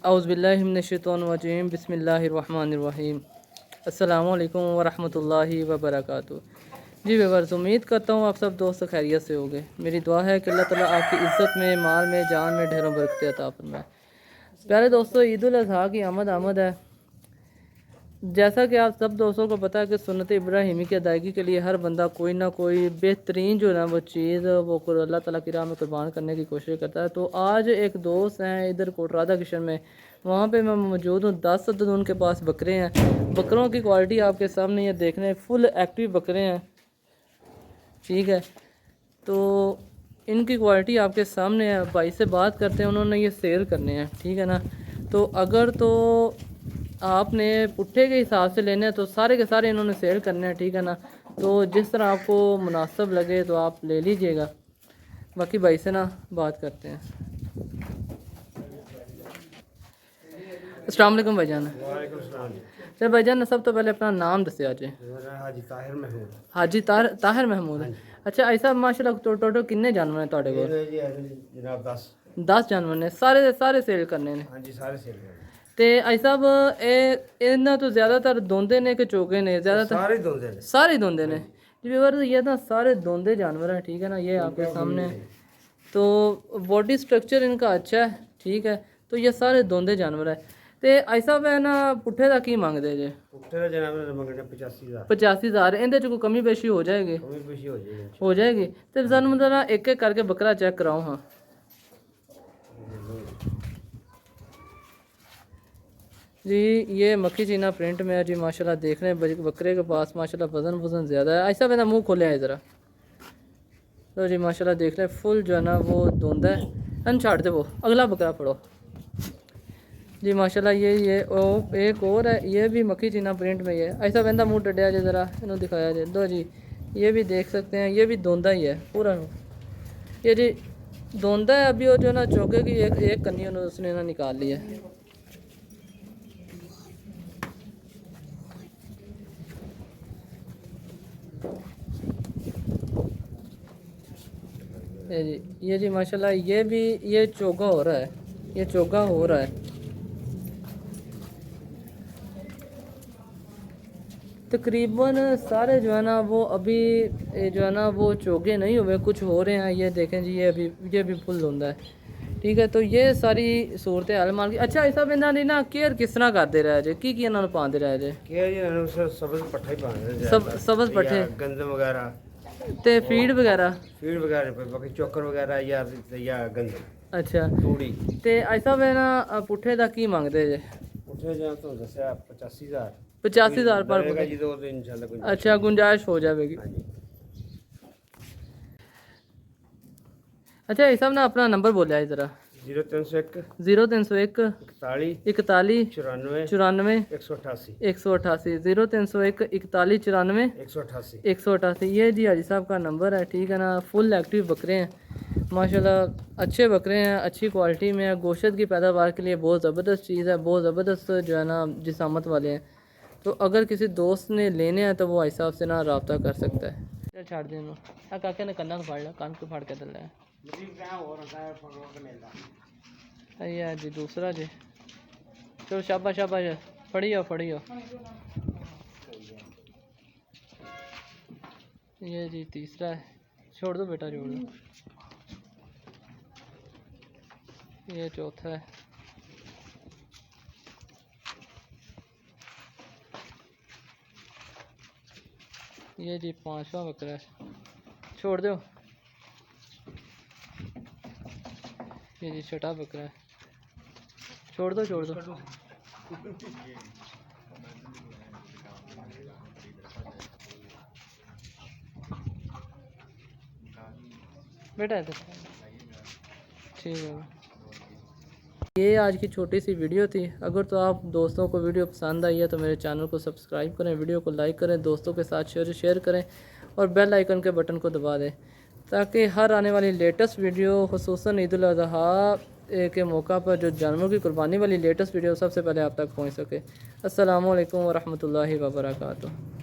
औज़ुबिल्लाहिमिनश्शैतानिर्रजीम बिस्मिल्लाहिर्रहमानिर्रहीम। अस्सलामु अलैकुम वरहमतुल्लाहि वबरकातुहू। जी व्यूअर्स, उम्मीद करता हूँ आप सब दोस्त खैरियत से होंगे। मेरी दुआ है कि अल्लाह ताला आपकी इज़्ज़त में, माल में, जान में ढेरों बरकत अता फरमाए। प्यारे दोस्तों, ईद उल अज़हा की आमद है। जैसा कि आप सब दोस्तों को पता है कि सुन्नत इब्राहिमी की अदायगी के लिए हर बंदा कोई ना कोई बेहतरीन जो है ना वो चीज़ वो अल्लाह ताला की राह में कुर्बान करने की कोशिश करता है। तो आज एक दोस्त हैं इधर कोटरादा किशन में, वहाँ पे मैं मौजूद हूँ। 10 अदद उनके पास बकरे हैं। बकरों की क्वालिटी आपके सामने ये देखने फुल एक्टिव बकरे हैं, ठीक है। तो इनकी क्वालिटी आपके सामने है। भाई से बात करते हैं, उन्होंने ये सेल करने हैं, ठीक है ना। तो अगर तो आपने पुट्ठे के हिसाब से लेने हैं तो सारे के सारे इन्होंने सेल करने हैं, ठीक है ना। तो जिस तरह आपको मुनासिब लगे तो आप ले लीजिएगा। बाकी भाई से ना बात करते हैं। अस्सलाम वालेकुम भाईजान। वालेकुम सलाम। सर भाईजान, सब तो पहले अपना नाम दसे आज। हाजी ताहिर महमूद। हाजी ताहिर महमूद। अच्छा ऐसा माशाल्लाह तो टोटल कितने जानवर हैं ਤੁਹਾਡੇ ਕੋਲ? जनाब 10 जानवर ने, सारे सेल करने ने। हाँ जी, सारे सेल करने। ਤੇ ਭਾਈ ਸਾਹਿਬ ਇਹਨਾਂ ਤੋਂ ज़्यादातर दोंदे ने कि चोगे ने? ज़्यादातर सारे दोंदे ने। सारे दोंदे ने। जी व्यूअर्स, ये ना सारे दोंदे जानवर हैं, ठीक है ना। ये आपके सामने, तो बॉडी स्ट्रक्चर इनका अच्छा है, ठीक है। तो ये सारे दोंदे जानवर है। तो भाई साहब है ना पुट्ठे का की मांगते जे? पुट्ठे का जनाब ने मंगने 85,000। 85,000। इनके च कोई कमी पेशी हो जाएगी? कमी पेशी हो जाएगी। हो जाएगी। तो सानू मतलब एक एक करके बकरा चेक कराओ। हाँ जी, ये मक्खी चीना प्रिंट में है जी माशाल्लाह। देख रहे हैं बकरे के पास माशाल्लाह वज़न ज़्यादा है। ऐसा मेरा मुंह खोले हैं ज़रा। तो जी माशाल्लाह देख रहे हैं फुल जो है ना वो धुंध है। अन छाड़ दे, वो अगला बकरा पड़ो जी माशाल्लाह। ये एक और है, ये भी मक्खी चीना प्रिंट में ही है। ऐसा बंदा मुँह डटिया जाए, ज़रा इन्होंने दिखाया जाए। दो जी, ये भी देख सकते हैं, ये भी धुंधा ही है पूरा। ये जी धुंधा है। अभी वो जो है ना चौके की एक कन्नी उसने ना निकाल ली है। ये जी माशाल्लाह, ये चोगा हो रहा है, ये चोगा हो रहा है। तकरीबन सारे जो है ना वो अभी जो है ना वो चोगे नहीं हुए, कुछ हो रहे हैं। ये देखें जी, ये भी फुल धुंधा है, ठीक है। तो ये सारी सूरत हाल माल की। अच्छा ऐसा इन्हों की ना केयर किस तरह करते रहे जे? की इन्होंने पाते रहे जे? केयर सबज पट्ठा ही पाते। सबज पट्ठे, गंदम वगैरह ते फीड वगैरह बाकी चोकर वगैरह या गंदम। अच्छा तूड़ी। ते ऐसा वे ना पुट्ठे का की मांगते जे? पुट्ठे जा तो दसिया 85,000। 85,000 पर पुट्ठे। जी तो इंशाल्लाह अच्छा गुंजाइश हो जाएगी। अच्छा ये सब ना अपना नंबर बोलिया है ज़रा। 0301 0301 41 94 94 188 188 0301 41 94 188। 188। ये जी हाजी साहब का नंबर है, ठीक है ना। फुल एक्टिव बकरे हैं माशाल्लाह, अच्छे बकरे हैं, अच्छी क्वालिटी में है। गोश्त की पैदावार के लिए बहुत ज़बरदस्त चीज़ है, बहुत ज़बरदस्त जो है ना जिसामत वाले हैं। तो अगर किसी दोस्त ने लेने हैं तो वो भाई साहब से ना रब्ता कर सकता है। चल छाड़ देना। काके ने कन्ना फाड़ लिया, कान को फाड़ के दल है जी दूसरा जी। चलो शाबाश शाबाश, फड़ियो। ये जी तीसरा है। छोड़ दो बेटा, छोड़ दो। ये चौथा है। ये जी 5वां बकरा है। छोड़ दो। ये जी 6ठा बकरा है। छोड़ दो बेटा, ठीक है। ये आज की छोटी सी वीडियो थी। अगर तो आप दोस्तों को वीडियो पसंद आई है तो मेरे चैनल को सब्सक्राइब करें, वीडियो को लाइक करें, दोस्तों के साथ शेयर करें और बेल आइकन के बटन को दबा दें ताकि हर आने वाली लेटेस्ट वीडियो, खुसूसन ईद उल अज़हा के मौका पर जो जानवरों की कुर्बानी वाली लेटेस्ट वीडियो सबसे पहले आप तक पहुंच सके। अस्सलामु अलैकुम वरहमतुल्लाहि वबरकातुहू।